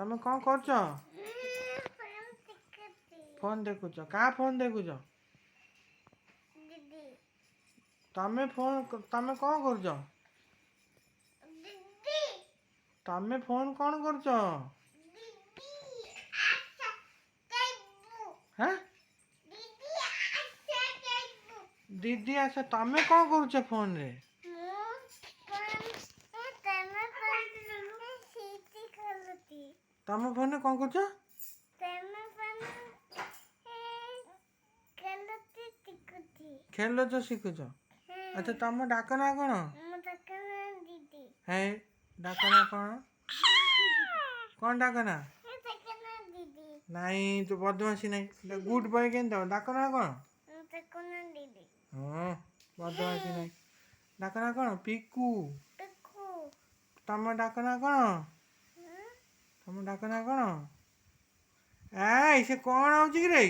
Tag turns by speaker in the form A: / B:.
A: ତମେ କ'ଣ କରୁଛ? ଫୋନ୍ ଦେଖୁଛ? କାହା ଫୋନ୍ ଦେଖୁଛ? ତମେ କ'ଣ କରୁଛ? ତମେ ଫୋନ୍ କ'ଣ କରୁଛ? ହାଁ? ଦିଦି ଆସ। ତମେ କ'ଣ କରୁଛ ଫୋନ୍ରେ? ତମ ଫୋନ୍ରେ କ'ଣ କରୁଛ? ଖେଳୁଛ ଶିଖୁଛ? ଆଚ୍ଛା ତମ ଡାକ ନାଁ କ'ଣ? ହେ ଡାକ ନାଁ କ'ଣ? କ'ଣ ଡାକ ନାଁ? ନାଇଁ ତୁ ବଦମାସି ନାହିଁ। ଗୁଡ୍ ବୟ କେମିତି ଦେବ? ଡାକ ନାଁ କ'ଣ? ହଁ ବଦମାସି ନାହିଁ। ଡାକ ନାଁ କ'ଣ? ପିକୁ। ତମ ଡାକ ନାଁ କ'ଣ? ତମ ଡାକ ନାଁ କ'ଣ? ଏ ସେ କ'ଣ ହଉଛି କି ରେ?